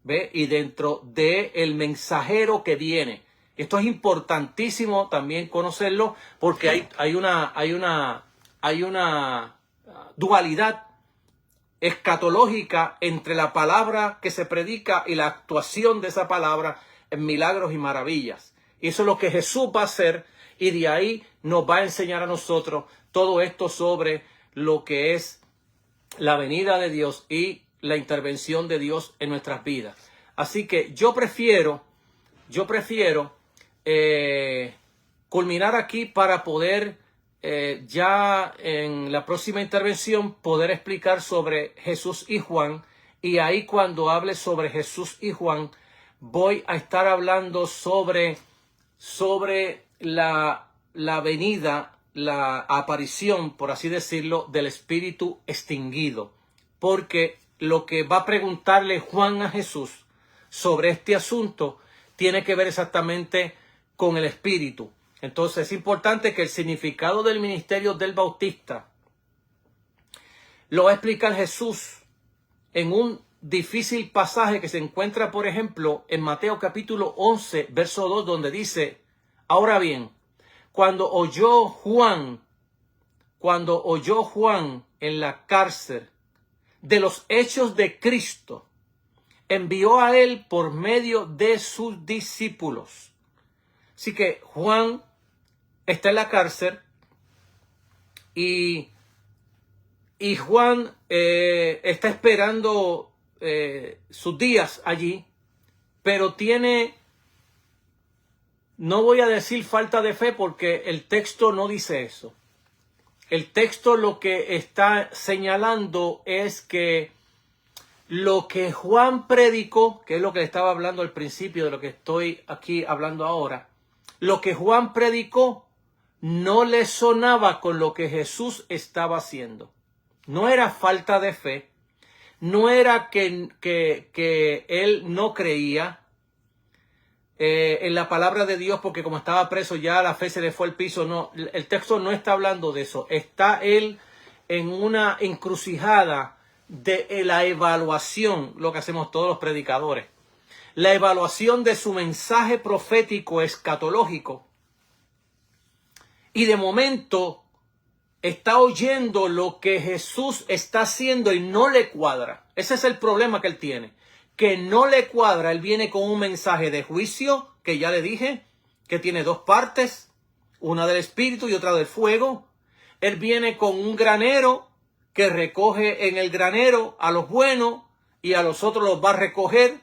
¿Ve? Y dentro de el mensajero que viene. Esto es importantísimo también conocerlo, porque hay una dualidad escatológica entre la palabra que se predica y la actuación de esa palabra en milagros y maravillas. Y eso es lo que Jesús va a hacer, y de ahí nos va a enseñar a nosotros todo esto sobre lo que es la venida de Dios y la intervención de Dios en nuestras vidas. Así que yo prefiero culminar aquí para poder ya en la próxima intervención poder explicar sobre Jesús y Juan. Y ahí, cuando hable sobre Jesús y Juan, voy a estar hablando sobre la venida, la aparición, por así decirlo, del espíritu extinguido. Porque lo que va a preguntarle Juan a Jesús sobre este asunto tiene que ver exactamente con el espíritu. Entonces es importante que el significado del ministerio del Bautista, lo va a explicar Jesús en un difícil pasaje que se encuentra, por ejemplo, en Mateo capítulo 11, verso 2, donde dice, ahora bien, cuando oyó Juan en la cárcel de los hechos de Cristo, envió a él por medio de sus discípulos. Así que Juan está en la cárcel y Juan está esperando sus días allí, pero tiene, no voy a decir falta de fe porque el texto no dice eso. El texto lo que está señalando es que lo que Juan predicó, que es lo que le estaba hablando al principio de lo que estoy aquí hablando ahora, lo que Juan predicó no le sonaba con lo que Jesús estaba haciendo. No era falta de fe, no era que él no creía en la palabra de Dios porque como estaba preso ya la fe se le fue al piso. No, el texto no está hablando de eso. Está él en una encrucijada de la evaluación, lo que hacemos todos los predicadores. La evaluación de su mensaje profético escatológico. Y de momento está oyendo lo que Jesús está haciendo y no le cuadra. Ese es el problema que él tiene. Que no le cuadra. Él viene con un mensaje de juicio, que ya le dije, que tiene dos partes. Una del espíritu y otra del fuego. Él viene con un granero que recoge en el granero a los buenos y a los otros los va a recoger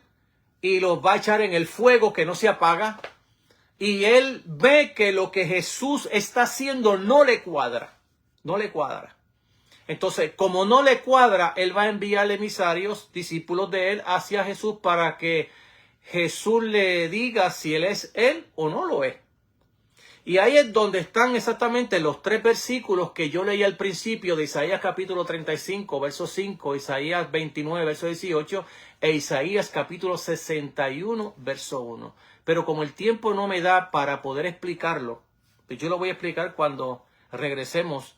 y los va a echar en el fuego que no se apaga. Y él ve que lo que Jesús está haciendo no le cuadra. No le cuadra. Entonces, como no le cuadra, él va a enviar emisarios, discípulos de él, hacia Jesús para que Jesús le diga si él es él o no lo es. Y ahí es donde están exactamente los tres versículos que yo leí al principio de Isaías capítulo 35, verso 5, Isaías 29, verso 18 e Isaías capítulo 61, verso 1. Pero como el tiempo no me da para poder explicarlo, pues yo lo voy a explicar cuando regresemos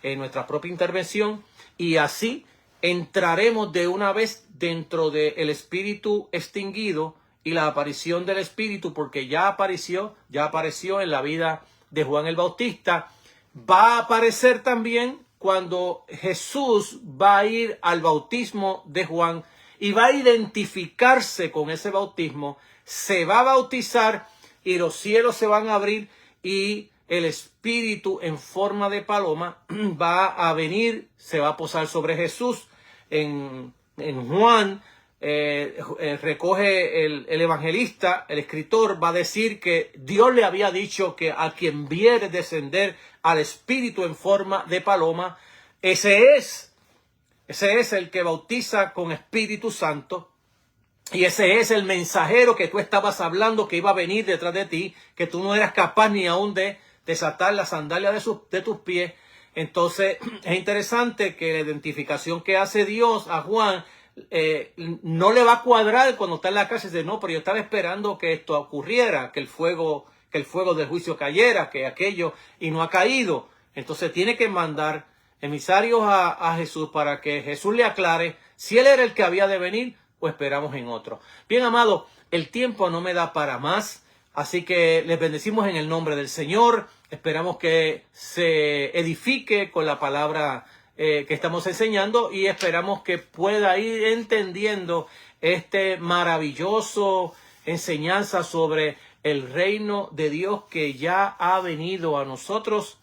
en nuestra propia intervención y así entraremos de una vez dentro del espíritu extinguido y la aparición del espíritu, porque ya apareció en la vida de Juan el Bautista. Va a aparecer también cuando Jesús va a ir al bautismo de Juan y va a identificarse con ese bautismo, se va a bautizar y los cielos se van a abrir y el espíritu en forma de paloma va a venir, se va a posar sobre Jesús. En Juan recoge el evangelista, el escritor va a decir que Dios le había dicho que a quien viere descender al espíritu en forma de paloma, ese es el que bautiza con Espíritu Santo. Y ese es el mensajero que tú estabas hablando que iba a venir detrás de ti, que tú no eras capaz ni aún de desatar la sandalia de tus pies. Entonces es interesante que la identificación que hace Dios a Juan no le va a cuadrar cuando está en la casa y dice, no, pero yo estaba esperando que esto ocurriera, que el fuego del juicio cayera, que aquello, y no ha caído. Entonces tiene que mandar emisarios a Jesús para que Jesús le aclare si él era el que había de venir o esperamos en otro. Bien, amado, el tiempo no me da para más, así que les bendecimos en el nombre del Señor. Esperamos que se edifique con la palabra que estamos enseñando y esperamos que pueda ir entendiendo este maravilloso enseñanza sobre el reino de Dios que ya ha venido a nosotros,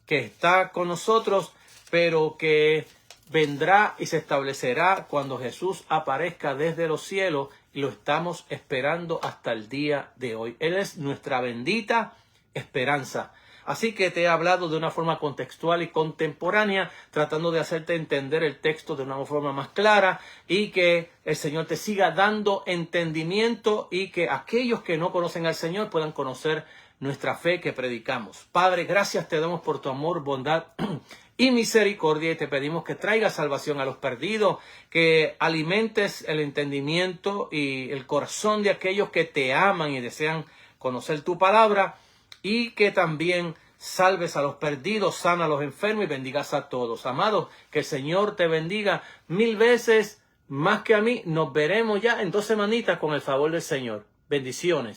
que está con nosotros, pero que vendrá y se establecerá cuando Jesús aparezca desde los cielos y lo estamos esperando hasta el día de hoy. Él es nuestra bendita esperanza. Así que te he hablado de una forma contextual y contemporánea, tratando de hacerte entender el texto de una forma más clara y que el Señor te siga dando entendimiento y que aquellos que no conocen al Señor puedan conocer nuestra fe que predicamos. Padre, gracias te damos por tu amor, bondad y misericordia y te pedimos que traigas salvación a los perdidos, que alimentes el entendimiento y el corazón de aquellos que te aman y desean conocer tu palabra y que también salves a los perdidos, sana a los enfermos y bendigas a todos. Amados, que el Señor te bendiga 1000 veces más que a mí. Nos veremos ya en 2 semanitas con el favor del Señor. Bendiciones.